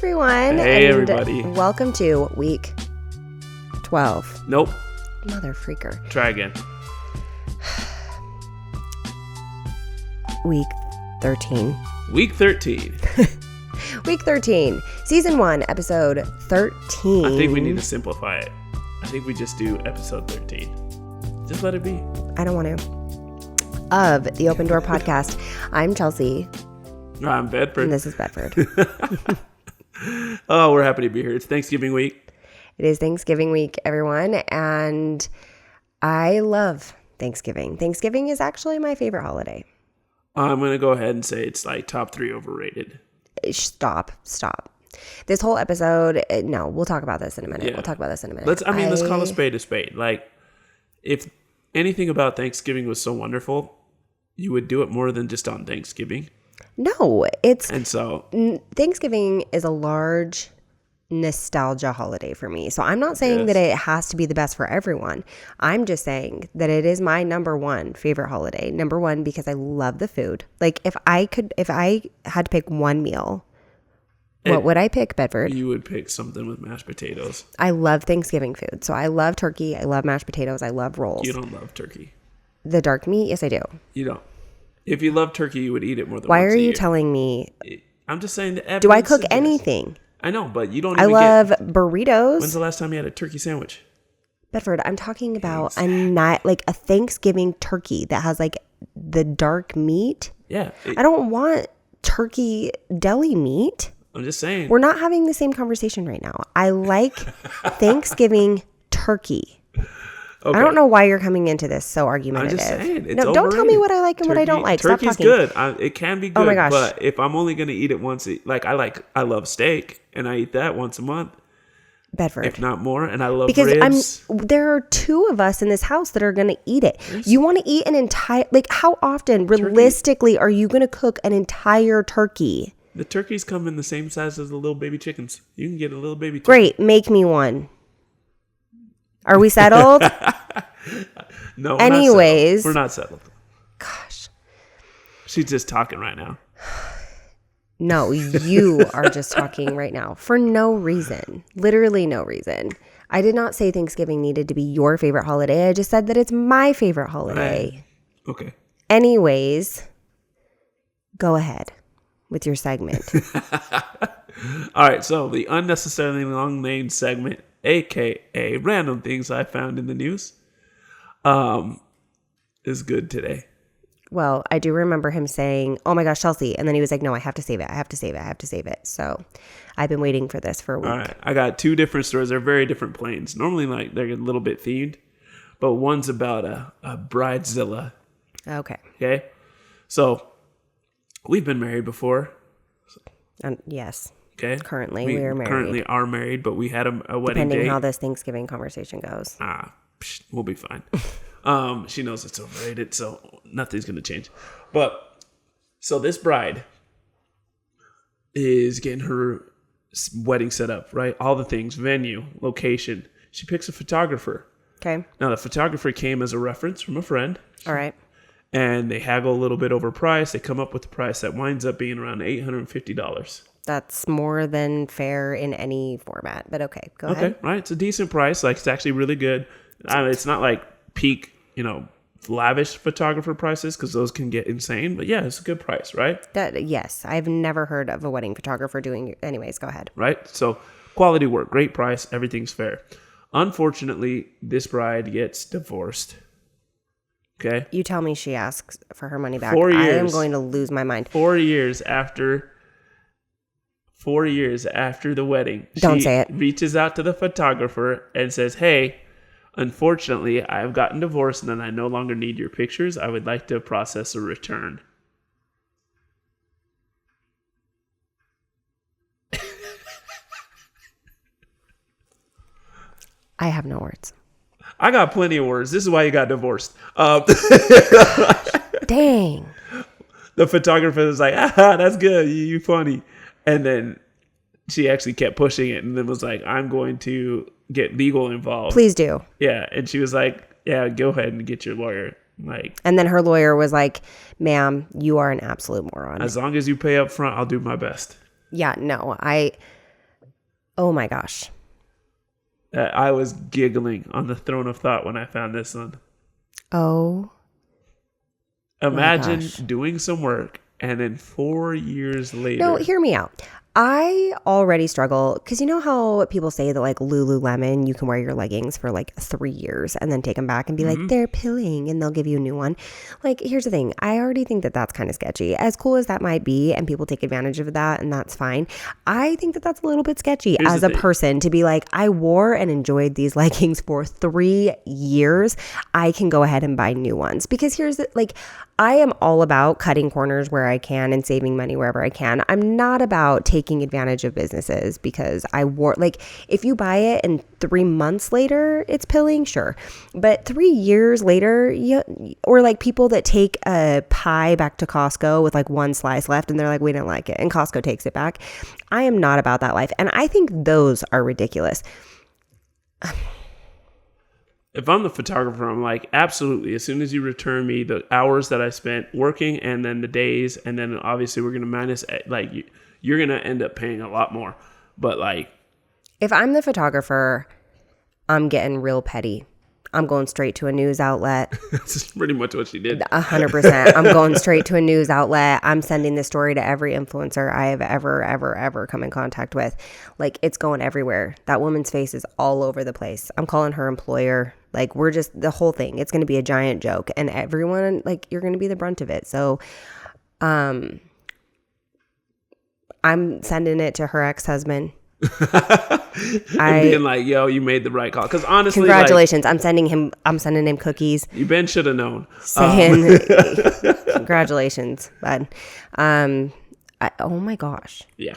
everyone. Hey, and everybody. Welcome to week 12. Nope. Mother freaker. Try again. Week 13. Week 13. Week 13. Season 1, episode 13. I think we need to simplify it. I think we just do episode 13. Just let it be. I don't want to. Of the Open Door Podcast. I'm Chelsea. I'm Bedford. And this is Bedford. Oh, we're happy to be here. It's Thanksgiving week. It is Thanksgiving week, everyone. And I love Thanksgiving. Thanksgiving is actually my favorite holiday. I'm going to go ahead and say it's like top 3 overrated. Stop. This whole episode, no, we'll talk about this in a minute. Yeah. We'll talk about this in a minute. Let's call a spade a spade. Like, if anything about Thanksgiving was so wonderful, you would do it more than just on Thanksgiving. No, And so Thanksgiving is a large nostalgia holiday for me. So I'm not saying that it has to be the best for everyone. I'm just saying that it is my number one favorite holiday. Number one, because I love the food. Like if I had to pick one meal, what would I pick, Bedford? You would pick something with mashed potatoes. I love Thanksgiving food. So I love turkey. I love mashed potatoes. I love rolls. You don't love turkey. The dark meat? Yes, I do. You don't. If you love turkey, you would eat it more than Why once are a you year. telling me? I'm just saying that. Do I cook anything? I know, but you don't I even love get... burritos. When's the last time you had a turkey sandwich? Bedford, I'm talking about a Thanksgiving turkey that has like the dark meat. Yeah. I don't want turkey deli meat. I'm just saying. We're not having the same conversation right now. I like Thanksgiving turkey. Okay. I don't know why you're coming into this so argumentative. I'm just saying. It's no, don't tell me what I like and what I don't like. Stop Turkey's talking. good. It can be good. Oh my gosh. But if I'm only going to eat it once, I love steak and I eat that once a month. Bedford. If not more. And I love because ribs. There are 2 of us in this house that are going to eat it. You want to eat an entire, like how often realistically are you going to cook an entire turkey? The turkeys come in the same size as the little baby chickens. You can get a little baby turkey. Great. Make me one. Are we settled? No. Anyways. We're not settled. Gosh. She's just talking right now. No, you are just talking right now for no reason. Literally no reason. I did not say Thanksgiving needed to be your favorite holiday. I just said that it's my favorite holiday. Okay. Anyways, go ahead with your segment. All right. So the unnecessarily long named segment, AKA random things I found in the news, is good today. Well, I do remember him saying, "Oh my gosh, Chelsea," and then he was like, "No, I have to save it." So I've been waiting for this for a week. All right. I got 2 different stories. They're very different planes. Normally, like they're a little bit themed, but one's about a bridezilla. Okay. Okay. So we've been married before. Yes. Okay. Currently, we are married. Currently are married, but we had a wedding Depending date. how this Thanksgiving conversation goes. We'll be fine. She knows it's overrated, so nothing's going to change. But so this bride is getting her wedding set up, right? All the things, venue, location. She picks a photographer. Okay. Now, the photographer came as a reference from a friend. All right. And they haggle a little bit over price. They come up with a price that winds up being around $850. That's more than fair in any format, but okay, go ahead. Okay, right? It's a decent price. Like, it's actually really good. It's not like peak, lavish photographer prices because those can get insane. But yeah, it's a good price, right? Yes, I've never heard of a wedding photographer doing. Anyways, go ahead. Right? So quality work, great price, everything's fair. Unfortunately, this bride gets divorced. Okay? You tell me she asks for her money back. 4 years. I am going to lose my mind. 4 years after the wedding, Don't say it. Reaches out to the photographer and says, "Hey, unfortunately, I have gotten divorced and I no longer need your pictures. I would like to process a return." I have no words. I got plenty of words. This is why you got divorced. Dang. The photographer was like, that's good. You funny. And then she actually kept pushing it and then was like, "I'm going to get legal involved." Please do. Yeah. And she was like, "Yeah, go ahead and get your lawyer." And then her lawyer was like, "Ma'am, you are an absolute moron. As long as you pay up front, I'll do my best." Yeah, no, Oh my gosh. I was giggling on the throne of thought when I found this one. Oh. Imagine my gosh. doing some work and then 4 years later. No, hear me out. I already struggle because you know how people say that like Lululemon, you can wear your leggings for like 3 years and then take them back and be like, they're pilling and they'll give you a new one. Like, here's the thing. I already think that that's kind of sketchy. As cool as that might be, and people take advantage of that, and that's fine. I think that that's a little bit sketchy as a person to be like, I wore and enjoyed these leggings for 3 years. I can go ahead and buy new ones because here's the, like, I am all about cutting corners where I can and saving money wherever I can. I'm not about taking advantage of businesses because I wore, like, if you buy it and 3 months later it's pilling, sure. But 3 years later, or like people that take a pie back to Costco with like one slice left and they're like, we didn't like it. And Costco takes it back. I am not about that life. And I think those are ridiculous. If I'm the photographer, I'm like, absolutely. As soon as you return me the hours that I spent working and then the days, and then obviously we're going to minus, like, you're going to end up paying a lot more. But like, if I'm the photographer, I'm getting real petty. I'm going straight to a news outlet. That's pretty much what she did. 100%. I'm going straight to a news outlet. I'm sending this story to every influencer I have ever come in contact with. Like, it's going everywhere. That woman's face is all over the place. I'm calling her employer. Like, we're just, the whole thing, it's going to be a giant joke. And everyone, like, you're going to be the brunt of it. So, I'm sending it to her ex-husband. And being like, yo, you made the right call. Because honestly, congratulations. Like, I'm sending him cookies. You Ben should have known. Saying congratulations, bud. Oh my gosh. Yeah.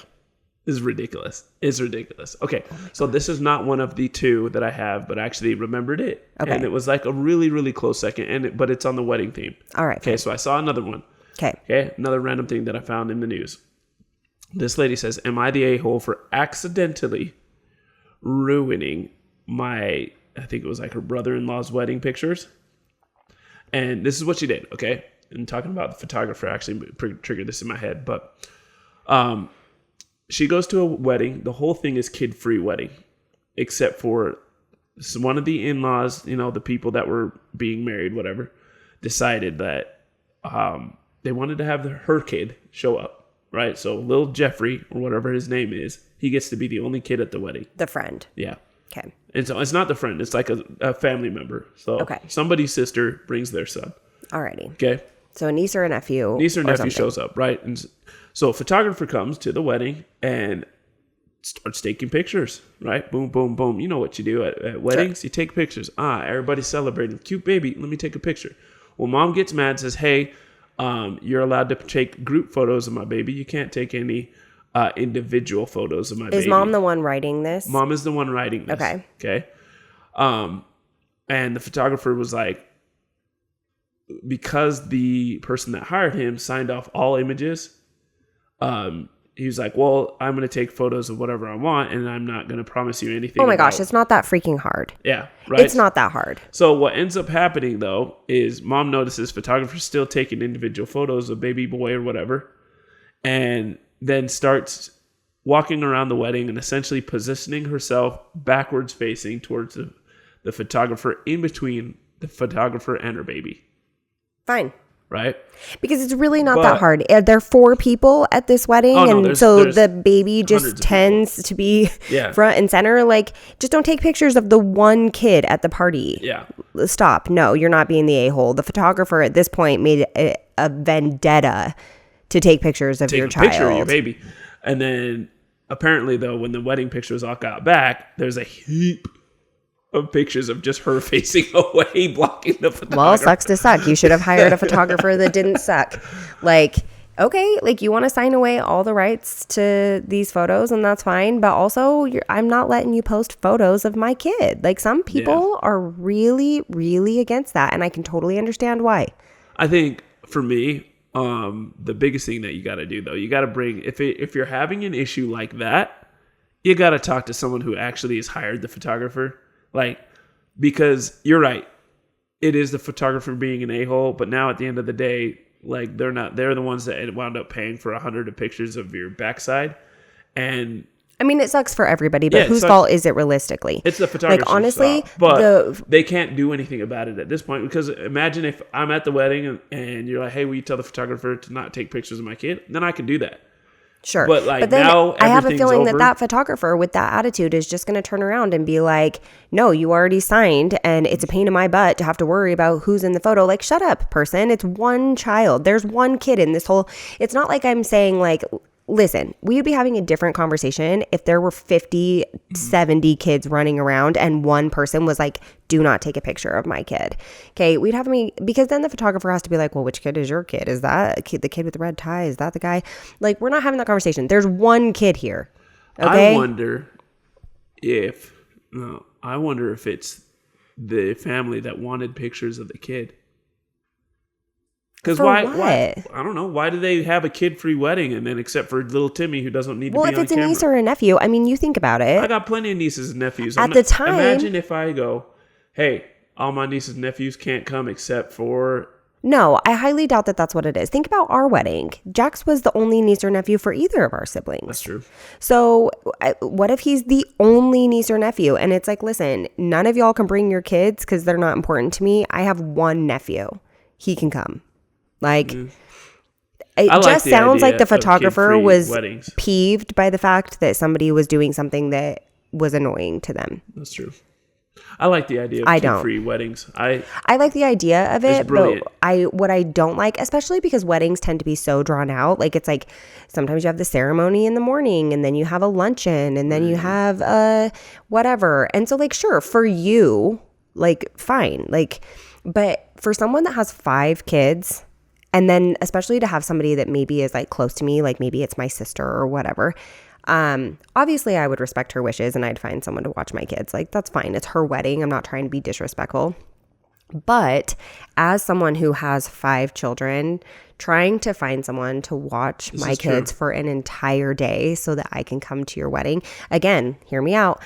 This is ridiculous. It's ridiculous. Okay. So this is not one of the two that I have, but I actually remembered it. Okay. And it was like a really, really close second. But it's on the wedding theme. All right. Okay. Fine. So I saw another one. Okay. Another random thing that I found in the news. This lady says, am I the a-hole for accidentally ruining my, I think it was like her brother-in-law's wedding pictures? And this is what she did, okay? And talking about the photographer actually triggered this in my head. But she goes to a wedding. The whole thing is kid-free wedding, except for one of the in-laws, you know, the people that were being married, whatever, decided that they wanted to have her kid show up. Right, so little Jeffrey, or whatever his name is, he gets to be the only kid at the wedding. The friend. Yeah. Okay. And so it's not the friend, it's like a family member. So somebody's sister brings their son. Alrighty. Okay. So a niece or a nephew. Niece or nephew shows up, right? And so a photographer comes to the wedding and starts taking pictures, right? Boom, boom, boom. You know what you do at weddings? Sure. You take pictures. Everybody's celebrating. Cute baby, let me take a picture. Well, mom gets mad, says, hey, you're allowed to take group photos of my baby. You can't take any individual photos of my baby. Is mom the one writing this? Mom is the one writing this. Okay. And the photographer was like, because the person that hired him signed off all images, he was like, well, I'm going to take photos of whatever I want, and I'm not going to promise you anything. Oh my gosh, it's not that freaking hard. Yeah, right? It's not that hard. So what ends up happening, though, is mom notices photographer still taking individual photos of baby boy or whatever, and then starts walking around the wedding and essentially positioning herself backwards facing towards the photographer, in between the photographer and her baby. Fine. Right? Because it's really not that hard. There are 4 people at this wedding, there's the baby just tends to be front and center. Like, just don't take pictures of the one kid at the party. Yeah. Stop. No, you're not being the a-hole. The photographer at this point made a vendetta to take pictures of your child. Take a picture of your baby. And then, apparently, though, when the wedding pictures all got back, there's a heap of pictures of just her facing away, blocking the photographer. Well, sucks to suck. You should have hired a photographer that didn't suck. Like, okay, like, you want to sign away all the rights to these photos, and that's fine. But also, I'm not letting you post photos of my kid. Like, some people are really, really against that, and I can totally understand why. I think, for me, the biggest thing that you got to do, though, you got to bring, if you're having an issue like that, you got to talk to someone who actually has hired the photographer. Like, because you're right, it is the photographer being an a-hole, but now at the end of the day, like, they're the ones that wound up paying for 100 pictures of your backside. And I mean, it sucks for everybody, but whose fault is it realistically? It's the photographer's like, honestly, fault. But they can't do anything about it at this point, because imagine if I'm at the wedding and you're like, hey, will you tell the photographer to not take pictures of my kid? Then I can do that. Sure. But like, then now I have a feeling over. that photographer with that attitude is just going to turn around and be like, no, you already signed and it's a pain in my butt to have to worry about who's in the photo. Like, shut up, person. It's one child. There's one kid in this whole, it's not like I'm saying like, listen, we'd be having a different conversation if there were 50, 70 kids running around and one person was like, do not take a picture of my kid. Okay, we'd have because then the photographer has to be like, well, which kid is your kid? Is that the kid with the red tie? Is that the guy? Like, we're not having that conversation. There's one kid here. Okay? I wonder if it's the family that wanted pictures of the kid. Because why? I don't know. Why do they have a kid-free wedding, and then except for little Timmy, who doesn't need to be on camera? Well, if it's a niece or a nephew, I mean, you think about it. I got plenty of nieces and nephews. At the time, imagine if I go, hey, all my nieces and nephews can't come except for. No, I highly doubt that that's what it is. Think about our wedding. Jax was the only niece or nephew for either of our siblings. That's true. So what if he's the only niece or nephew? And it's like, listen, none of y'all can bring your kids because they're not important to me. I have one nephew. He can come. Like, it just sounds like the photographer was peeved by the fact that somebody was doing something that was annoying to them. That's true. I like the idea of kid-free weddings. I like the idea of it, but what I don't like, especially because weddings tend to be so drawn out, like it's like sometimes you have the ceremony in the morning and then you have a luncheon and then you have whatever. And so like, sure, for you, like fine. Like, but for someone that has 5 kids, and then especially to have somebody that maybe is like close to me, like maybe it's my sister or whatever. Obviously I would respect her wishes and I'd find someone to watch my kids. Like, that's fine. It's her wedding. I'm not trying to be disrespectful. But as someone who has 5 children, trying to find someone to watch my kids for an entire day so that I can come to your wedding. Again, hear me out.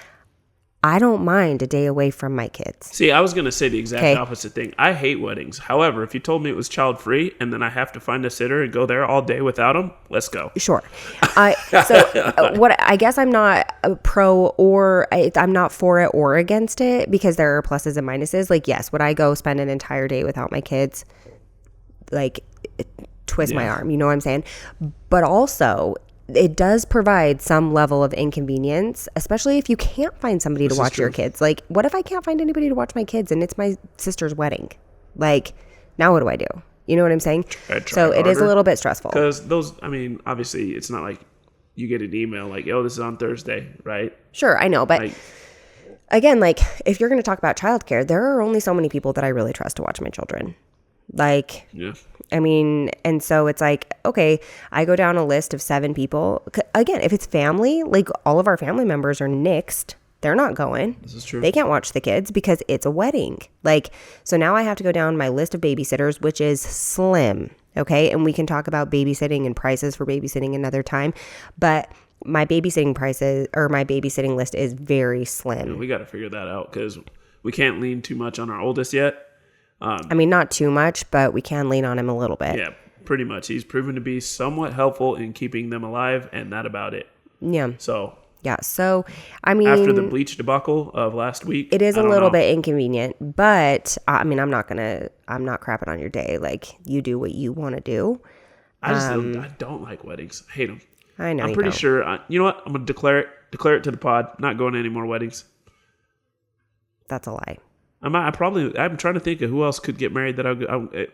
I don't mind a day away from my kids. See, I was going to say the exact opposite thing. I hate weddings. However, if you told me it was child-free and then I have to find a sitter and go there all day without them, let's go. Sure. What I guess I'm not I'm not for it or against it because there are pluses and minuses. Like, yes, would I go spend an entire day without my kids? Like, twist my arm. You know what I'm saying? But also, it does provide some level of inconvenience, especially if you can't find somebody to watch your kids. Like, what if I can't find anybody to watch my kids and it's my sister's wedding? Like, now what do I do? You know what I'm saying? So it is a little bit stressful. Because obviously it's not like you get an email like, oh, this is on Thursday, right? Sure, I know. But again, like, if you're going to talk about childcare, there are only so many people that I really trust to watch my children. Like, I mean, and so it's like, okay, I go down a list of 7 people. Again, if it's family, like all of our family members are nixed. They're not going. This is true. They can't watch the kids because it's a wedding. Like, so now I have to go down my list of babysitters, which is slim. Okay. And we can talk about babysitting and prices for babysitting another time. But my babysitting prices or my babysitting list is very slim. Yeah, we got to figure that out because we can't lean too much on our oldest yet. I mean, not too much, but we can lean on him a little bit. Yeah, pretty much. He's proven to be somewhat helpful in keeping them alive, and that about it. Yeah. So, I mean, after the bleach debacle of last week, it is a little bit inconvenient, but I mean, I'm not crapping on your day. Like, you do what you want to do. I don't like weddings. I hate them. I know. I'm pretty sure. You know what? I'm going to declare it to the pod. Not going to any more weddings. That's a lie. I'm trying to think of who else could get married that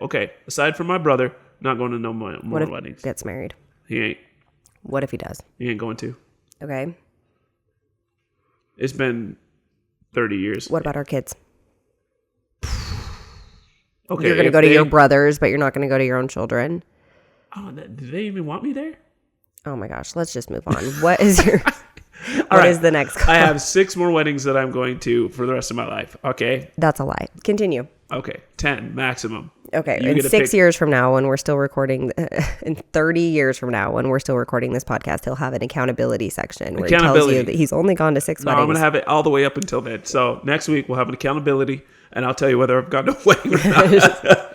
okay, aside from my brother, not going to no more weddings. What if he gets married? He ain't. What if he does? He ain't going to. Okay. It's been 30 years. What about our kids? Okay. You're going to go to your brothers, but you're not going to go to your own children. Oh, do they even want me there? Oh my gosh, let's just move on. What is your... What is the next call? I have 6 more weddings that I'm going to for the rest of my life. Okay. That's a lie. Continue. Okay. 10 maximum. Okay. In 6 years from now, when we're still recording, in 30 years from now, when we're still recording this podcast, he'll have an accountability section where he tells you that he's only gone to 6 weddings. I'm going to have it all the way up until then. So next week we'll have an accountability and I'll tell you whether I've gone to a wedding or not.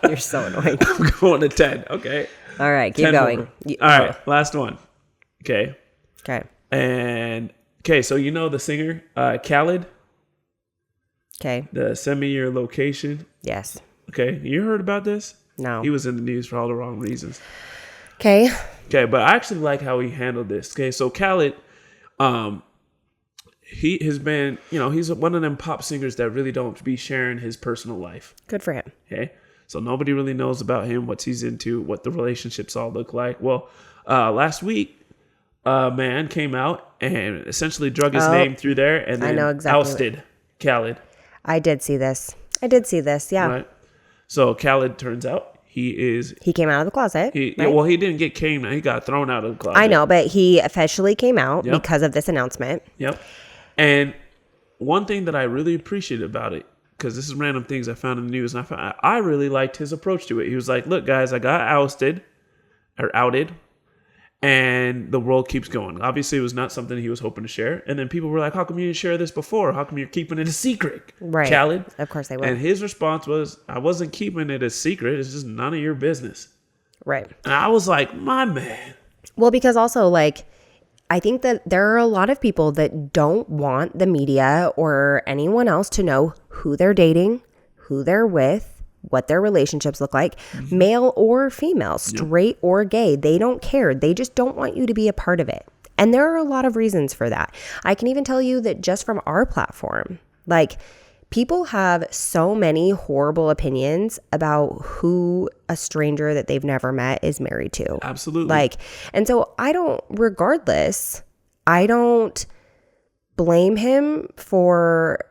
You're so annoying. I'm going to 10. Okay. All right. Keep going. All right. Last one. Okay. Okay. And Okay, so you know the singer, Khaled? Okay. The send me your location. Yes. Okay, you heard about this? No. He was in the news for all the wrong reasons. Okay. Okay, but I actually like how he handled this. Okay, so Khaled, he has been, he's one of them pop singers that really don't be sharing his personal life. Good for him. Okay, so nobody really knows about him, what he's into, what the relationships all look like. Well, last week, a man came out and essentially drug his name through there and then ousted Khaled. I did see this. Yeah. Right. So Khaled, turns out, he came out of the closet. Well, he didn't get came out. He got thrown out of the closet. I know, but he officially came out because of this announcement. Yep. And one thing that I really appreciate about it, because this is random things I found in the news, and I really liked his approach to it. He was like, look, guys, I got outed, and the world keeps going. Obviously, it was not something he was hoping to share. And then people were like, how come you didn't share this before? How come you're keeping it a secret? Right. Khaled? Of course they will. And his response was, I wasn't keeping it a secret. It's just none of your business. Right. And I was like, my man. Well, because also, like, I think that there are a lot of people that don't want the media or anyone else to know who they're dating, who they're with, what their relationships look like, male or female, straight or gay. They don't care. They just don't want you to be a part of it. And there are a lot of reasons for that. I can even tell you that just from our platform, like, people have so many horrible opinions about who a stranger that they've never met is married to. Absolutely. Like, and so I don't blame him for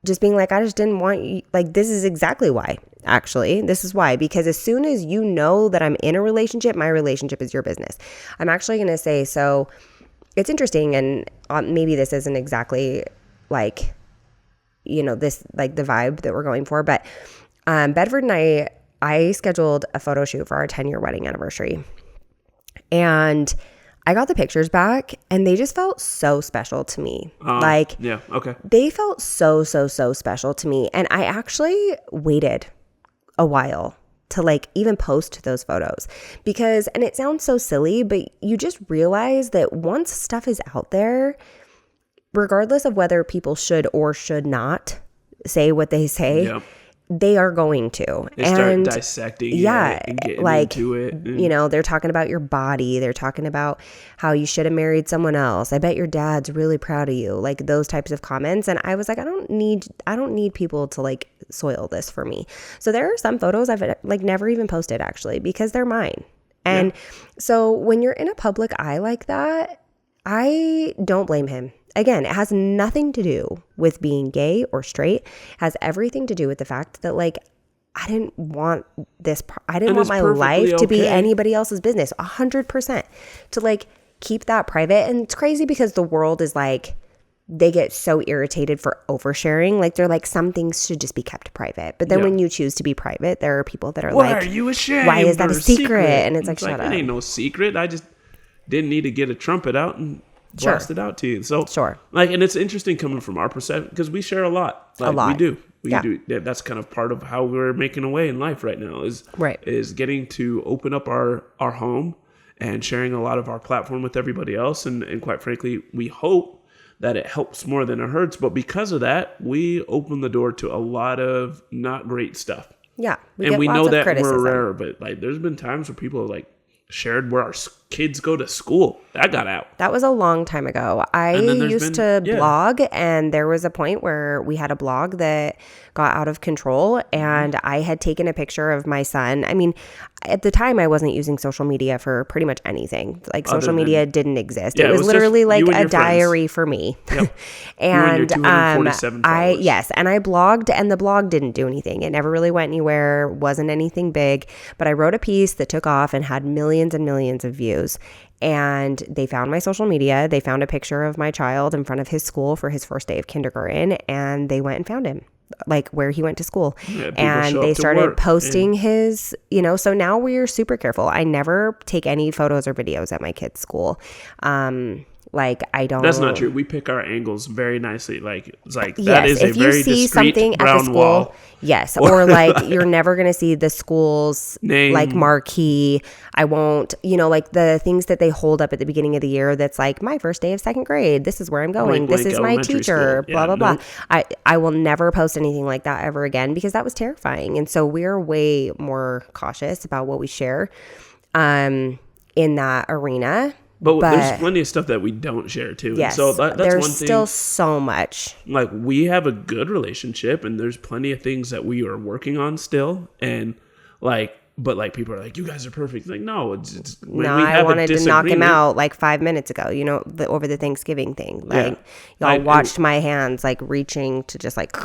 just being like, I just didn't want you. Like, this is exactly why, actually. This is why. Because as soon as you know that I'm in a relationship, my relationship is your business. I'm actually going to say, so it's interesting, and maybe this isn't exactly like, this, like, the vibe that we're going for. But Bedford and I scheduled a photo shoot for our 10-year wedding anniversary. And I got the pictures back, and they just felt so special to me. Yeah, okay. They felt so, so, so special to me. And I actually waited a while to, like, even post those photos because, and it sounds so silly, but you just realize that once stuff is out there, regardless of whether people should or should not say what they say, they are going to. They start dissecting it and getting into it. They're talking about your body. They're talking about how you should have married someone else. I bet your dad's really proud of you. Like, those types of comments. And I was like, I don't need people to, like, soil this for me. So there are some photos I've, like, never even posted, actually, because they're mine. And so when you're in a public eye like that, I don't blame him. Again, it has nothing to do with being gay or straight. It has everything to do with the fact that, like, I didn't want this. I didn't want my life to be anybody else's business. 100% to, like, keep that private. And it's crazy because the world is like, they get so irritated for oversharing. Like, they're like, some things should just be kept private. But then when you choose to be private, there are people that are why like, are you ashamed? Why is that a secret? And it's like, shut up. It ain't no secret. I just didn't need to get a trumpet out and blast it out to you. So like, and it's interesting coming from our perspective because we share a lot. Like, a lot. We do. That's kind of part of how we're making a way in life right now is getting to open up our home and sharing a lot of our platform with everybody else. And quite frankly, we hope that it helps more than it hurts. But because of that, we open the door to a lot of not great stuff. Yeah. We know that we're rare, but, like, there's been times where people have, like, shared where our kids go to school. That got out. That was a long time ago. I used to blog, and there was a point where we had a blog that got out of control, and I had taken a picture of my son. I mean, at the time, I wasn't using social media for pretty much anything. Like, social media didn't exist. It was literally like a diary for me. Yep. And you and your 247 followers. and I blogged, and the blog didn't do anything. It never really went anywhere, wasn't anything big, but I wrote a piece that took off and had millions and millions of views. And they found my social media. They found a picture of my child in front of his school for his first day of kindergarten, and they went and found him, like, where he went to school. And they started posting his, so now we're super careful. I never take any photos or videos at my kid's school. Like, I don't. That's not true. We pick our angles very nicely. Like, it's like Yes, that is a if you very see discreet something at the brown school, wall. yes, or like you're never gonna see the school's Name. like marquee. I won't, like the things that they hold up at the beginning of the year. That's like my first day of second grade. This is where I'm going. Blank, this blank is my elementary teacher. school. Blah Yeah, blah nope. blah. I will never post anything like that ever again because that was terrifying. And so we're way more cautious about what we share, in that arena. But there's plenty of stuff that we don't share too. Yes, And so that's there's one thing. still so much. Like, we have a good relationship, and there's plenty of things that we are working on still. And but people are like, you guys are perfect. Like, no, it's when No, we have I wanted to knock him disagreement- out like 5 minutes ago, over the Thanksgiving thing. Like, y'all watched my hands like reaching to just like.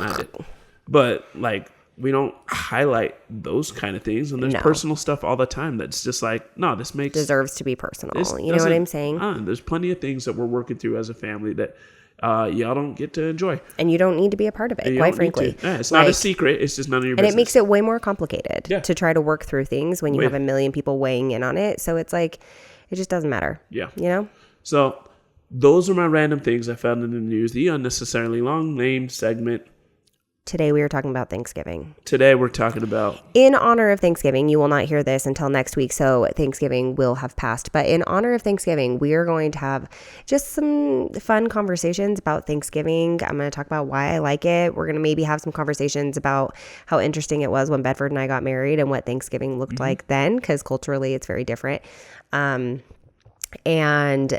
But like, we don't highlight those kind of things, and there's personal stuff all the time that's just like, no, this deserves to be personal. this You know what I'm saying? There's plenty of things that we're working through as a family that y'all don't get to enjoy, and you don't need to be a part of it, quite frankly. It's not a secret. It's just none of your and business. it makes it way more complicated to try to work through things when you have a million people weighing in on it. So it's like, it just doesn't matter. Yeah. So those are my random things I found in the news. The unnecessarily long name segment. Today we are talking about Thanksgiving. Today we're talking about... In honor of Thanksgiving, you will not hear this until next week, so Thanksgiving will have passed. But in honor of Thanksgiving, we are going to have just some fun conversations about Thanksgiving. I'm going to talk about why I like it. We're going to maybe have some conversations about how interesting it was when Bedford and I got married and what Thanksgiving looked like then, because culturally it's very different. And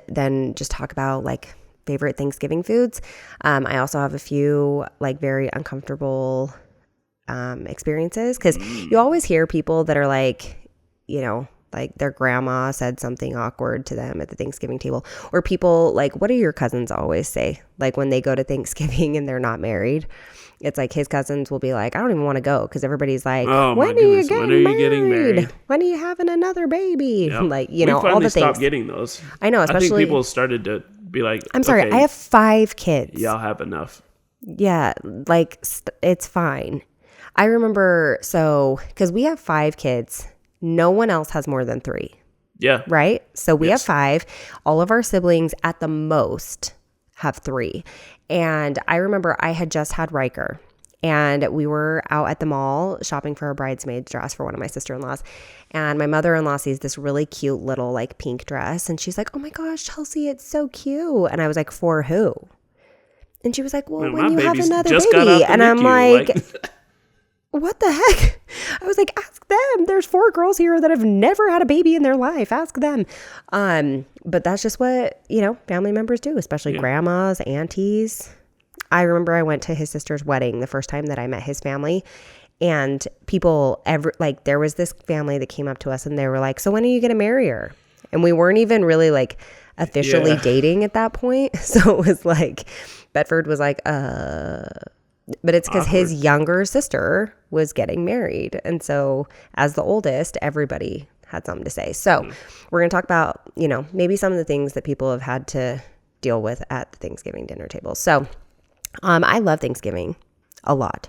then just talk about like favorite Thanksgiving foods. I also have a few like very uncomfortable experiences, because you always hear people that are like, like their grandma said something awkward to them at the Thanksgiving table, or people like, what do your cousins always say? Like when they go to Thanksgiving and they're not married, it's like his cousins will be like, I don't even want to go, because everybody's like, when are you getting married? When are you having another baby? Yep. Like, we all the finally things. stopped getting those. I know, especially. I think people started to be like, I'm sorry, okay, I have 5 kids. y'all have enough. Yeah, like it's fine. I remember, because we have 5 kids, no one else has more than 3. Yeah. Right? So we have 5. All of our siblings at the most have 3. And I remember I had just had Riker, and we were out at the mall shopping for a bridesmaid dress for one of my sister-in-laws. And my mother-in-law sees this really cute little like pink dress, and she's like, oh my gosh, Chelsea, it's so cute. And I was like, for who? And she was like, well, when you have another baby. And I'm like, what the heck? I was like, ask them. There's 4 girls here that have never had a baby in their life. Ask them. But that's just what, family members do, especially grandmas, aunties. I remember I went to his sister's wedding the first time that I met his family, and people there was this family that came up to us and they were like, so when are you going to marry her? And we weren't even really like officially dating at that point. So it was like, Bedford was like, but it's because his younger sister was getting married. And so as the oldest, everybody had something to say. So we're going to talk about, maybe some of the things that people have had to deal with at the Thanksgiving dinner table. So I love Thanksgiving a lot.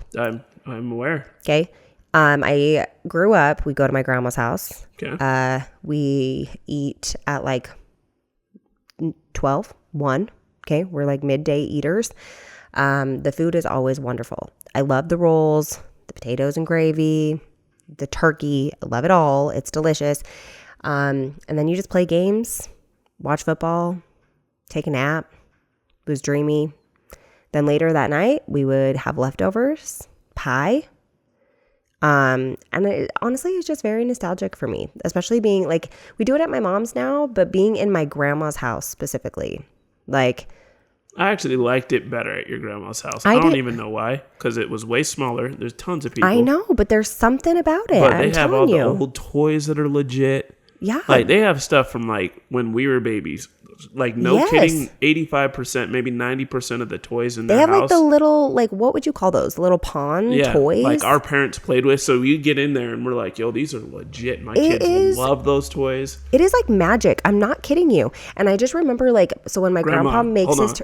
I'm aware. Okay. I grew up, we go to my grandma's house. Okay. We eat at like 12, 1. Okay. We're like midday eaters. The food is always wonderful. I love the rolls, the potatoes and gravy, the turkey. I love it all. It's delicious. And then you just play games, watch football, take a nap. It was dreamy. Then later that night, we would have leftovers, pie. And honestly, it's just very nostalgic for me, especially being like, we do it at my mom's now, but being in my grandma's house specifically, like. I actually liked it better at your grandma's house. I don't even know why, because it was way smaller. There's tons of people. I know, but there's something about it. But they have all the old toys that are legit. Yeah. Like they have stuff from like when we were babies. Like no kidding, 85%, maybe 90% of the toys in their house. They have like the little, like what would you call those? The little pawn toys? Like our parents played with. So you get in there and we're like, yo, these are legit. My kids love those toys. It is like magic. I'm not kidding you. And I just remember like, so when my grandpa makes his...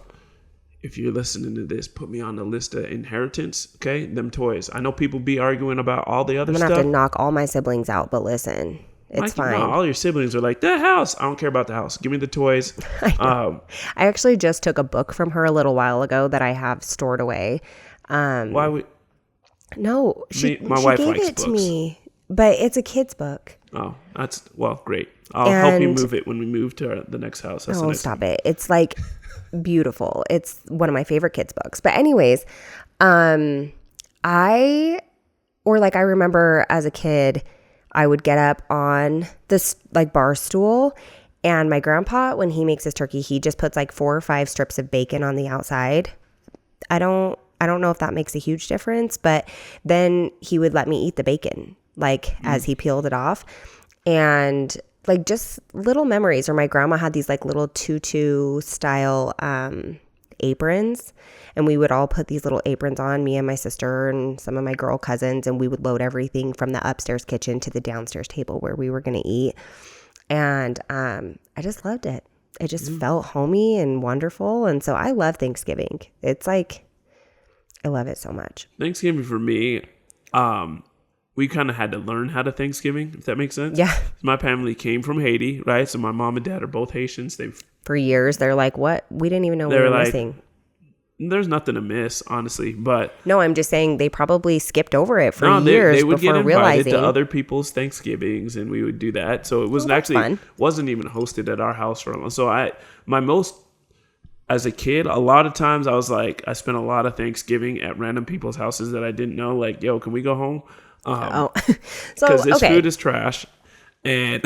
If you're listening to this, put me on the list of inheritance, okay? Them toys. I know people be arguing about all the other stuff. I'm going to have to knock all my siblings out, but listen, It's like, fine. No, all your siblings are like, the house. I don't care about the house. Give me the toys. I actually just took a book from her a little while ago that I have stored away. Why would... No, she wife gave likes it to books. me, but it's a kid's book. Oh, that's... Well, great. I'll help you move it when we move to the next house. That's the next Stop thing. it. It's like beautiful. It's one of my favorite kids' books. But anyways, I remember as a kid, I would get up on this like bar stool, and my grandpa, when he makes his turkey, he just puts like 4 or 5 strips of bacon on the outside. I don't know if that makes a huge difference, but then he would let me eat the bacon like as he peeled it off. And like just little memories. Or my grandma had these like little tutu style aprons, and we would all put these little aprons on, me and my sister and some of my girl cousins, and we would load everything from the upstairs kitchen to the downstairs table where we were going to eat. And I just loved it. It just felt homey and wonderful. And so I love Thanksgiving. It's like, I love it so much. Thanksgiving for me, we kind of had to learn how to Thanksgiving, if that makes sense. Yeah. My family came from Haiti, right? So my mom and dad are both Haitians. For years, they're like, what? We didn't even know we were missing. There's nothing to miss, honestly. But no, I'm just saying they probably skipped over it for years they would before get invited realizing. to other people's Thanksgivings, and we would do that. So it wasn't wasn't even hosted at our house for a long. So as a kid, a lot of times I was like, I spent a lot of Thanksgiving at random people's houses that I didn't know. Like, yo, can we go home? So because this food is trash, and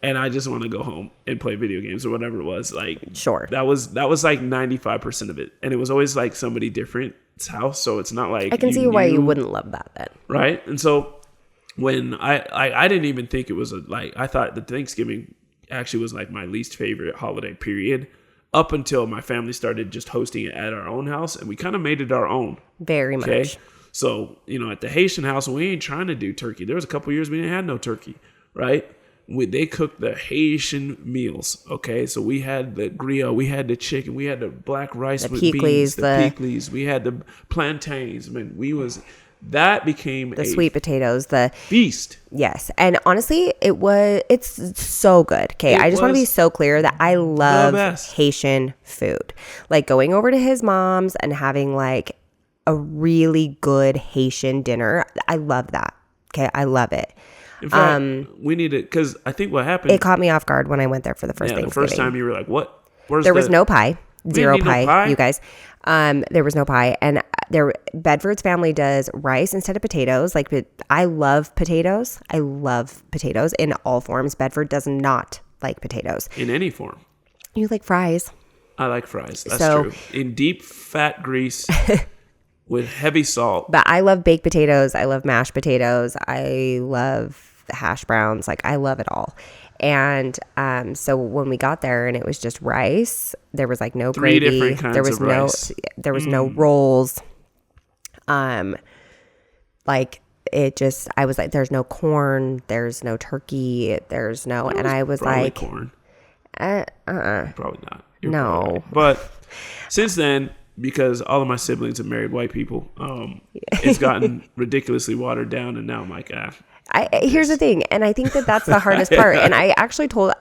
and I just want to go home and play video games or whatever it was. Like, sure, that was like 95% of it, and it was always like somebody different's house. So it's not like I can see why you wouldn't love that then, right? And so when I didn't even think it was I thought that Thanksgiving actually was like my least favorite holiday period, up until my family started just hosting it at our own house, and we kind of made it our own. Very much. So, at the Haitian house, we ain't trying to do turkey. There was a couple years we didn't have no turkey, right? They cooked the Haitian meals, okay? So we had the griot, we had the chicken, we had the black rice with beans, the pickles, we had the plantains. Man, that became the sweet potatoes, the feast. Yes. And honestly, it's so good. Okay. I just want to be so clear that I love Haitian food. Like going over to his mom's and having like a really good Haitian dinner. I love that. Okay. I love it. In fact, we need it because I think what happened. It caught me off guard when I went there for the first Thanksgiving. The first time you were like, what? There was no pie. Zero pie, you guys. There was no pie. And Bedford's family does rice instead of potatoes. Like, I love potatoes. I love potatoes in all forms. Bedford does not like potatoes. In any form. You like fries. I like fries. That's true. In deep fat grease with heavy salt. But I love baked potatoes. I love mashed potatoes. I love hash browns. Like, I love it all. And so when we got there and it was just rice, there was like no gravy. 3 different kinds of rice. There was no rolls. Like it just, I was like, there's no corn, there's no turkey, there's no, and I was like, corn. Probably not. No. Right. But since then, because all of my siblings are married white people, it's gotten ridiculously watered down, and now I'm like, here's the thing, and I think that that's the hardest part. And I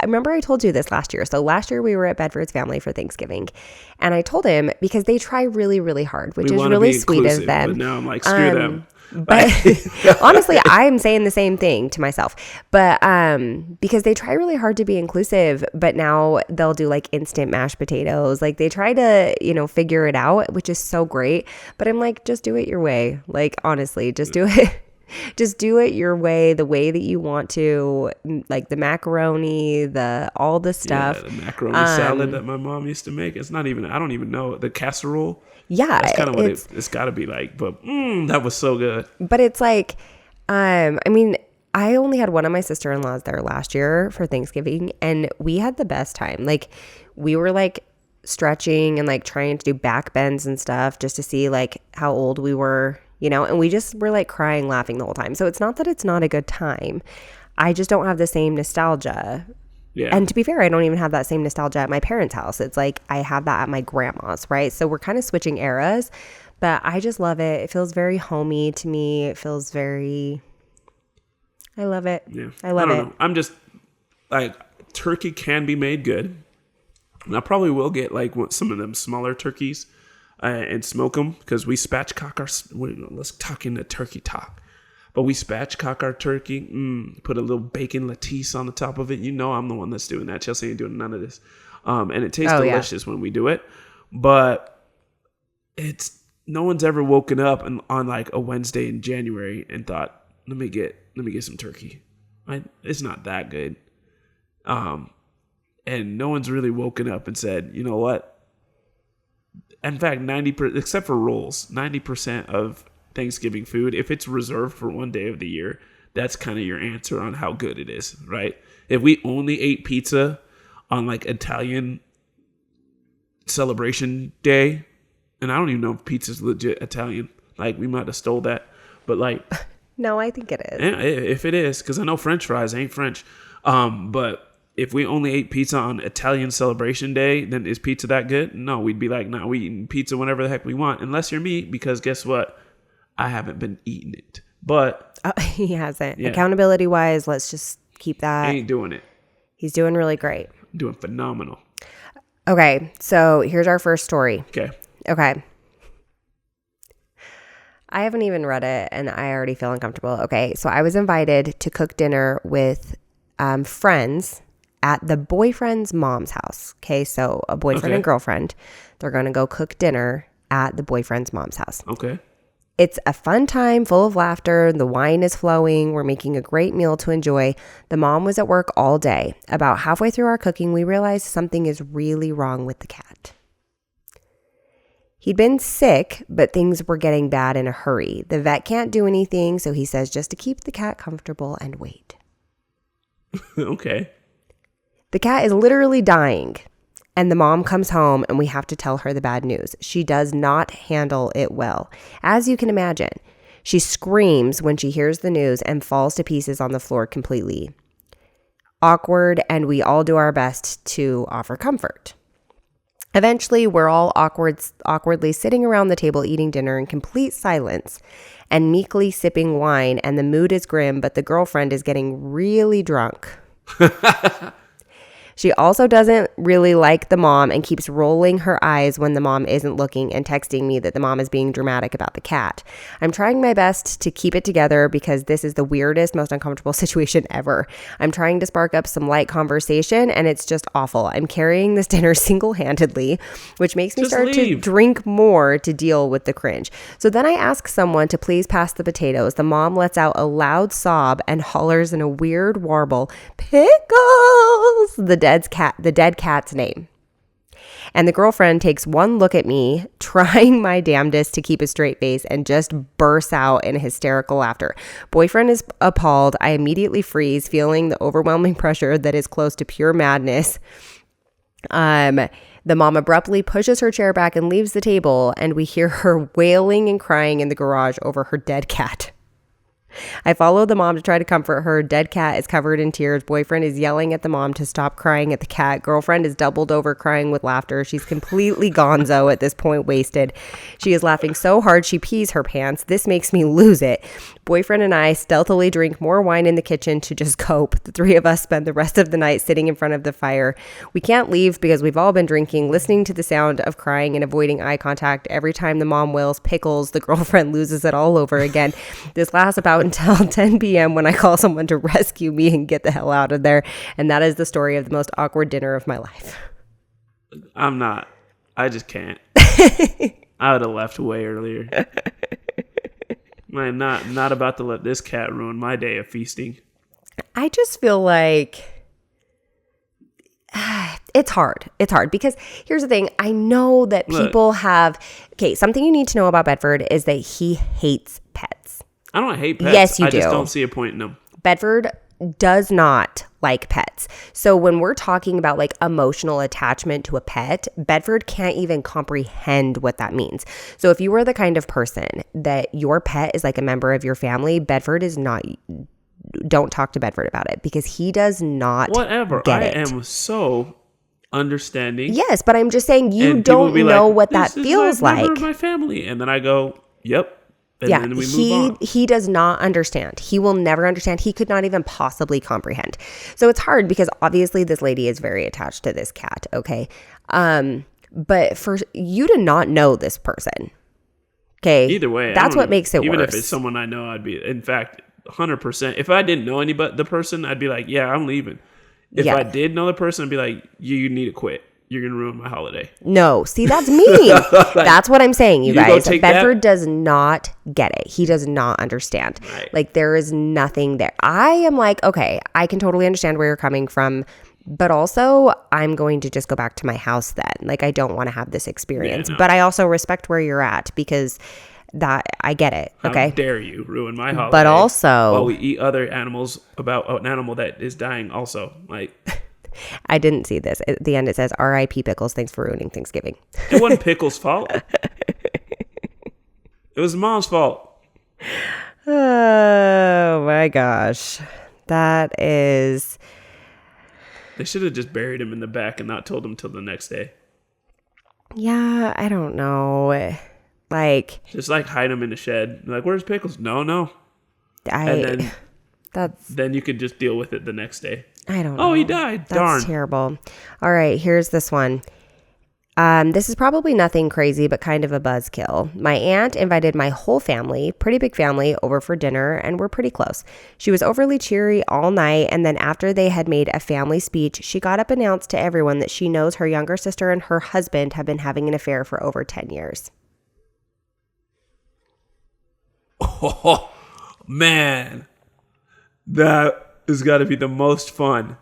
remember I told you this last year. So last year we were at Bedford's family for Thanksgiving, and I told him, because they try really, really hard, which is really sweet of them. But now I'm like, screw them. But honestly, I'm saying the same thing to myself. But because they try really hard to be inclusive, but now they'll do like instant mashed potatoes. Like they try to, figure it out, which is so great. But I'm like, just do it your way. Like, honestly, just do it. Just do it your way, the way that you want to, like the macaroni, all the stuff. Yeah, the macaroni salad that my mom used to make. It's not even, I don't even know, the casserole. Yeah. That's kind of what it's got to be like. But that was so good. But it's like, I only had one of my sister-in-laws there last year for Thanksgiving, and we had the best time. Like, we were like stretching and like trying to do back bends and stuff just to see like how old we were. And we just were like crying, laughing the whole time. So it's not that it's not a good time. I just don't have the same nostalgia. Yeah. And to be fair, I don't even have that same nostalgia at my parents' house. It's like I have that at my grandma's, right? So we're kind of switching eras, but I just love it. It feels very homey to me. It feels very, I love it. Yeah. I love it. Know. I'm just like, turkey can be made good. And I probably will get like some of them smaller turkeys and smoke them because we spatchcock let's talk into turkey talk. But we spatchcock our turkey, put a little bacon lattice on the top of it. You know I'm the one that's doing that. Chelsea ain't doing none of this. And it tastes delicious when we do it. But no one's ever woken up on like a Wednesday in January and thought, let me get some turkey. It's not that good. And no one's really woken up and said, you know what? In fact, 90%, except for rolls, 90% of Thanksgiving food, if it's reserved for one day of the year, that's kind of your answer on how good it is, right? If we only ate pizza on like Italian celebration day, and I don't even know if pizza's legit Italian, like we might have stole that, but like... No, I think it is. Yeah, if it is, because I know French fries ain't French. But if we only ate pizza on Italian celebration day, then is pizza that good? No, we'd be like, nah, we eating pizza whenever the heck we want. Unless you're me, because guess what? I haven't been eating it. But he hasn't. Yeah. Accountability wise, let's just keep that. I ain't doing it. He's doing really great. Doing phenomenal. Okay, so here's our first story. Okay. I haven't even read it, and I already feel uncomfortable. Okay, so I was invited to cook dinner with friends at the boyfriend's mom's house. Okay, so a boyfriend and girlfriend, they're going to go cook dinner at the boyfriend's mom's house. Okay. It's a fun time full of laughter. The wine is flowing. We're making a great meal to enjoy. The mom was at work all day. About halfway through our cooking, we realized something is really wrong with the cat. He'd been sick, but things were getting bad in a hurry. The vet can't do anything, so he says just to keep the cat comfortable and wait. Okay. The cat is literally dying, and the mom comes home, and we have to tell her the bad news. She does not handle it well. As you can imagine, she screams when she hears the news and falls to pieces on the floor completely. Awkward, and we all do our best to offer comfort. Eventually, we're all awkwardly sitting around the table eating dinner in complete silence and meekly sipping wine, and the mood is grim, but the girlfriend is getting really drunk. She also doesn't really like the mom and keeps rolling her eyes when the mom isn't looking and texting me that the mom is being dramatic about the cat. I'm trying my best to keep it together because this is the weirdest, most uncomfortable situation ever. I'm trying to spark up some light conversation and it's just awful. I'm carrying this dinner single-handedly, which makes me start to drink more to deal with the cringe. So then I ask someone to please pass the potatoes. The mom lets out a loud sob and hollers in a weird warble, "Pickles!" the dead cat's name. And the girlfriend takes one look at me, trying my damnedest to keep a straight face, and just bursts out in hysterical laughter. Boyfriend is appalled. I immediately freeze, feeling the overwhelming pressure that is close to pure madness. The mom abruptly pushes her chair back and leaves the table, and we hear her wailing and crying in the garage over her dead cat. I follow the mom to try to comfort her. Dead cat is covered in tears. Boyfriend is yelling at the mom to stop crying at the cat. Girlfriend is doubled over crying with laughter. She's completely gonzo at this point, wasted. She is laughing so hard she pees her pants. This makes me lose it. Boyfriend and I stealthily drink more wine in the kitchen to just cope. The three of us spend the rest of the night sitting in front of the fire. We can't leave because we've all been drinking, listening to the sound of crying and avoiding eye contact. Every time the mom wails pickles, the girlfriend loses it all over again. This lasts about until 10 p.m. when I call someone to rescue me and get the hell out of there. And that is the story of the most awkward dinner of my life. I'm not. I just can't. I would have left way earlier. I'm not about to let this cat ruin my day of feasting. I just feel like it's hard. It's hard because here's the thing. I know that people have... Okay, something you need to know about Bedford is that he hates pets. I don't hate pets. Yes, you do. I just don't see a point in them. Bedford does not like pets. So when we're talking about like emotional attachment to a pet, Bedford can't even comprehend what that means. So if you were the kind of person that your pet is like a member of your family, Bedford is not... Don't talk to Bedford about it because he does not get it. I am so understanding. Yes, but I'm just saying you don't know what that feels like. Member of my family. And then I go, yep. And then we move on. He does not understand. He will never understand. He could not even possibly comprehend. So it's hard because obviously this lady is very attached to this cat, okay? But for you to not know this person, okay? Either way. That's what makes it worse. Even if it's someone I know, I'd be, in fact, 100%. If I didn't know the person, I'd be like, yeah, I'm leaving. If I did know the person, I'd be like, you need to quit. You're going to ruin my holiday. No, see, that's mean. That's what I'm saying, you guys. Bedford does not get it. He does not understand. Right. Like, there is nothing there. I am like, okay, I can totally understand where you're coming from. But also, I'm going to just go back to my house then. Like, I don't want to have this experience. Yeah, no. But I also respect where you're at because that I get it. Okay. How dare you ruin my holiday? But also, while we eat other animals about an animal that is dying also. Like, I didn't see this. At the end, it says, R.I.P. Pickles. Thanks for ruining Thanksgiving. It wasn't Pickles' fault. It was Mom's fault. Oh, my gosh. That is... They should have just buried him in the back and not told him till the next day. Yeah, I don't know. Like... Just like hide him in the shed. Like, where's Pickles? No. And then you could just deal with it the next day. I don't know. Oh, he died. That's Darn. Terrible. All right, here's this one. This is probably nothing crazy, but kind of a buzzkill. My aunt invited my whole family, pretty big family, over for dinner, and we're pretty close. She was overly cheery all night, and then after they had made a family speech, she got up and announced to everyone that she knows her younger sister and her husband have been having an affair for over 10 years. Oh, man. That has got to be the most fun.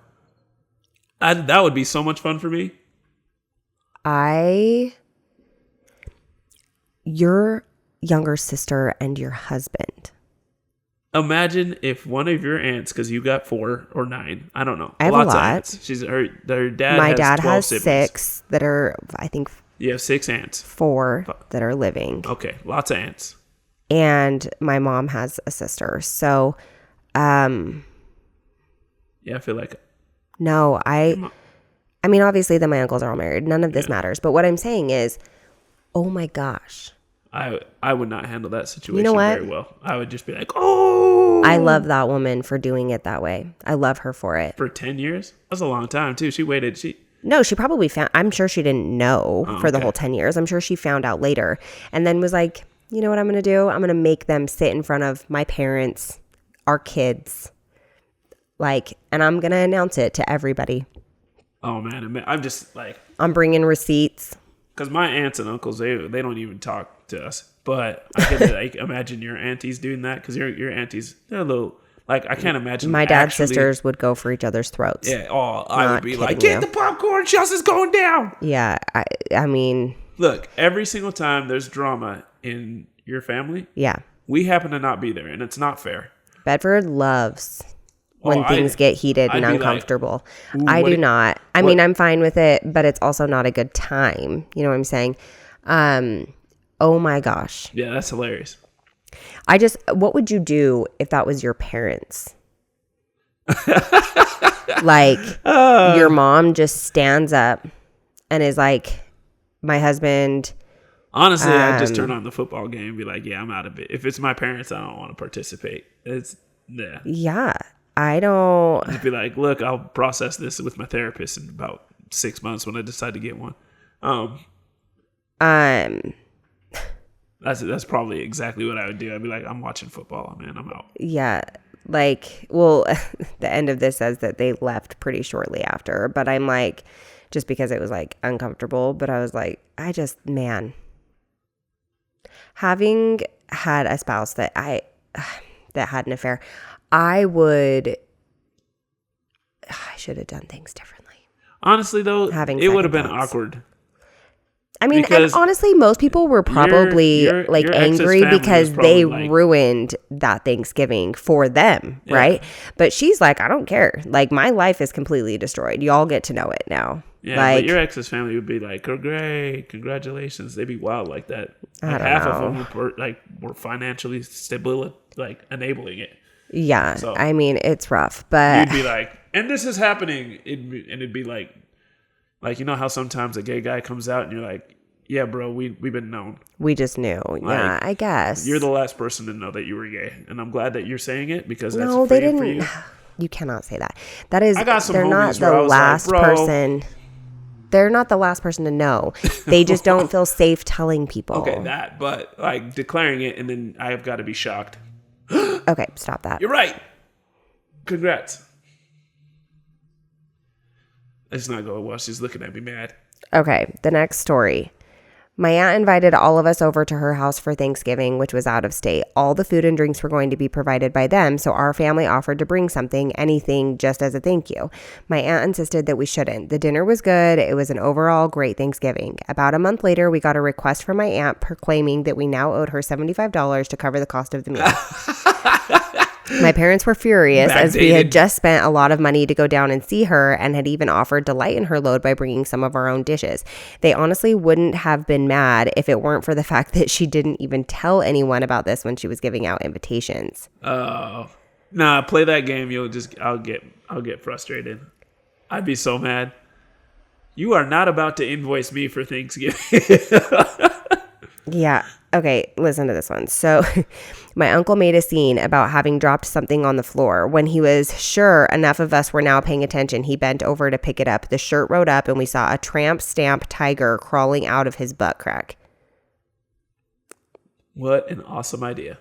That would be so much fun for me. Your younger sister and your husband. Imagine if one of your aunts, because you got 4 or 9, I don't know. I have a lot. Of aunts. Her dad. My has dad 12 has siblings. 6 that are, I think. You have 6 aunts. 4 that are living. Okay, lots of aunts. And my mom has a sister. So, yeah, I feel like. No, I mean, obviously, then my uncles are all married. None of this matters. But what I'm saying is, oh my gosh. I would not handle that situation you know what? very well. I would just be like, oh. I love that woman for doing it that way. I love her for it. For 10 years? That's a long time, too. She waited. No, she probably found, I'm sure she didn't know for the whole 10 years. I'm sure she found out later and then was like, you know what I'm going to do? I'm going to make them sit in front of my parents, our kids, like, and I'm going to announce it to everybody. Oh, man. I'm just like. I'm bringing receipts. Because my aunts and uncles, they don't even talk to us. But I can like, imagine your aunties doing that. Because your aunties, they're a little, like, I can't imagine. My dad's sisters would go for each other's throats. Yeah. Oh, I would be like, get the popcorn, shells is going down. Yeah. I mean. Look, every single time there's drama in your family. Yeah. We happen to not be there. And it's not fair. Bedford loves when things get heated and uncomfortable. Like, I do not. I mean, I'm fine with it, but it's also not a good time. You know what I'm saying? Oh my gosh. Yeah, that's hilarious. What would you do if that was your parents? Like, your mom just stands up and is like, my husband. Honestly, I'd just turn on the football game and be like, yeah, I'm out of it. If it's my parents, I don't want to participate. Yeah. I don't. I'd be like, look, I'll process this with my therapist in about 6 months when I decide to get one. That's probably exactly what I would do. I'd be like, I'm watching football, man. I'm out. Yeah. Like, well, the end of this says that they left pretty shortly after, but I'm like, just because it was like uncomfortable, but I was like, man, having had a spouse that had an affair, I should have done things differently. Honestly, though, it would have been awkward. I mean, and honestly, most people were probably your angry because they ruined that Thanksgiving for them, right? But she's like, I don't care. Like, my life is completely destroyed. Y'all get to know it now. Yeah, like, but your ex's family would be like, oh, great, congratulations. They'd be wild like that. Like, half of them were financially stable, like enabling it. Yeah, so, I mean, it's rough, but you'd be like, and this is happening, it'd be like you know how sometimes a gay guy comes out and you're like, Yeah, bro, we've been known. We just knew. Yeah, I guess. You're the last person to know that you were gay. And I'm glad that you're saying it because that's no, they didn't. for you. You cannot say that. That is, I got some they're not homies where I the was last like, bro. person. They're not the last person to know. They just don't feel safe telling people. Okay, but like declaring it and then I have got to be shocked. Okay, stop that. You're right. Congrats. Let's not go while she's looking at me mad. Okay, the next story. My aunt invited all of us over to her house for Thanksgiving, which was out of state. All the food and drinks were going to be provided by them, so our family offered to bring something, anything, just as a thank you. My aunt insisted that we shouldn't. The dinner was good. It was an overall great Thanksgiving. About a month later, we got a request from my aunt proclaiming that we now owed her $75 to cover the cost of the meal. My parents were furious as we had just spent a lot of money to go down and see her and had even offered to lighten her load by bringing some of our own dishes. They honestly wouldn't have been mad if it weren't for the fact that she didn't even tell anyone about this when she was giving out invitations. Oh, nah, play that game. I'll get frustrated. I'd be so mad. You are not about to invoice me for Thanksgiving. Yeah. Okay, listen to this one. So my uncle made a scene about having dropped something on the floor. When he was sure enough of us were now paying attention, he bent over to pick it up. The shirt rode up and we saw a tramp stamp tiger crawling out of his butt crack. What an awesome idea.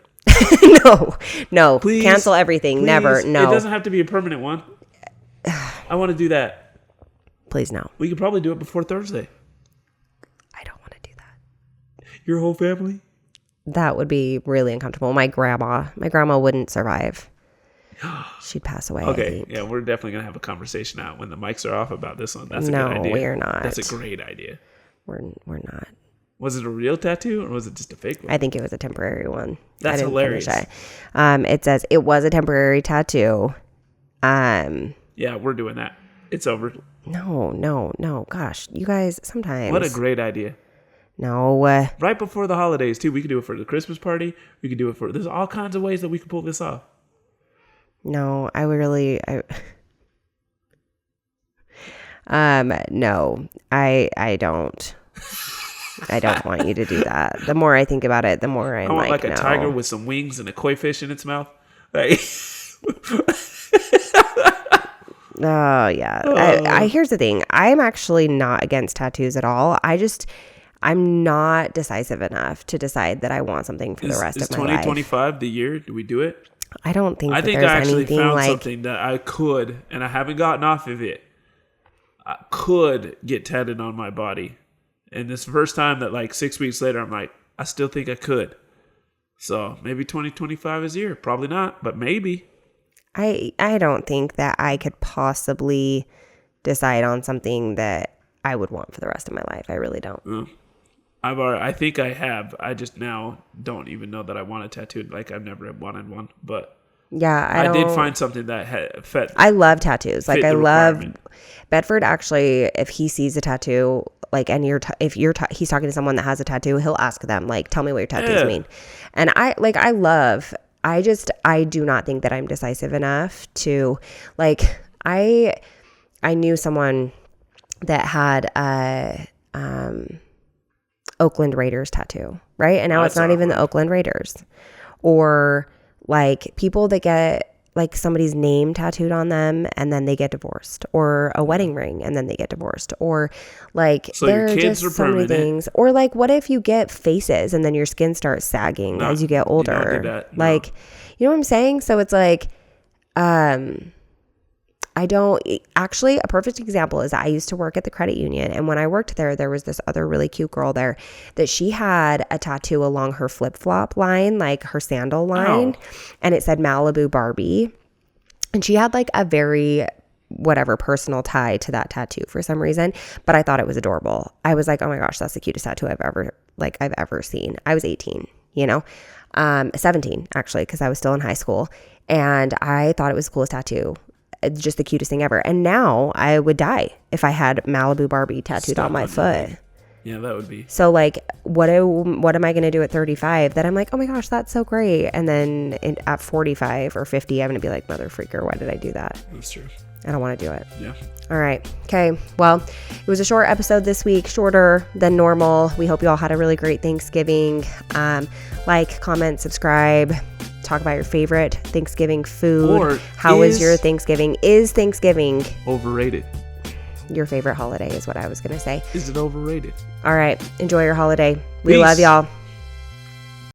No. Please, cancel everything. Please. Never. No. It doesn't have to be a permanent one. I want to do that. Please, no. We could probably do it before Thursday. I don't want to do that. Your whole family? That would be really uncomfortable. My grandma wouldn't survive. She'd pass away. Okay, yeah, we're definitely going to have a conversation out when the mics are off about this one. That's a good idea. No, we're not. That's a great idea. We're not. Was it a real tattoo or was it just a fake one? I think it was a temporary one. That's hilarious. It says it was a temporary tattoo. Yeah, we're doing that. It's over. No. Gosh, you guys, sometimes. What a great idea. No. Right before the holidays, too. We could do it for the Christmas party. We could do it for... There's all kinds of ways that we could pull this off. No, no, I don't. I don't want you to do that. The more I think about it, the more I want like a tiger with some wings and a koi fish in its mouth. Like... Oh, yeah. Here's the thing. I'm actually not against tattoos at all. I'm not decisive enough to decide that I want something for the rest of my life. Is 2025 the year? Do we do it? I don't think I there's actually anything found like... something that I could, and I haven't gotten off of it. I could get tatted on my body. And this first time that like 6 weeks later, I'm like, I still think I could. So maybe 2025 is the year. Probably not, but maybe. I don't think that I could possibly decide on something that I would want for the rest of my life. I really don't. I think I have. I just now don't even know that I want a tattoo. Like I've never wanted one, but yeah, I did find something that fit. I love tattoos. Like I love Bedford. Actually, if he sees a tattoo, like, and he's talking to someone that has a tattoo, he'll ask them, like, tell me what your tattoos mean. And I do not think that I'm decisive enough to, like, I knew someone that had a Oakland Raiders tattoo, right? And now it's not even the Oakland Raiders. Or like people that get like somebody's name tattooed on them and then they get divorced, or a wedding ring and then they get divorced, or like so there your kids are just are so permanent. many things. Or like what if you get faces and then your skin starts sagging as you get older? You don't do that. No. Like, you know what I'm saying? So it's like I don't actually, a perfect example is I used to work at the credit union. And when I worked there was this other really cute girl there that she had a tattoo along her flip-flop line, like her sandal line. Oh. And it said Malibu Barbie. And she had like a very personal tie to that tattoo for some reason. But I thought it was adorable. I was like, oh my gosh, that's the cutest tattoo I've ever seen. I was 18, 17 actually, because I was still in high school. And I thought it was the coolest tattoo. Just the cutest thing ever. And now I would die if I had Malibu Barbie tattooed on my foot. Yeah, that would be. So like, what am I going to do at 35 that I'm like, oh my gosh, that's so great. And then at 45 or 50, I'm going to be like, mother freaker, why did I do that? That's true. I don't want to do it. Yeah. All right. Okay. Well, it was a short episode this week, shorter than normal. We hope you all had a really great Thanksgiving. Like, comment, subscribe. Talk about your favorite Thanksgiving food. Or how was your Thanksgiving? Is Thanksgiving overrated? Your favorite holiday is what I was going to say. Is it overrated? All right. Enjoy your holiday. We Peace. love y'all.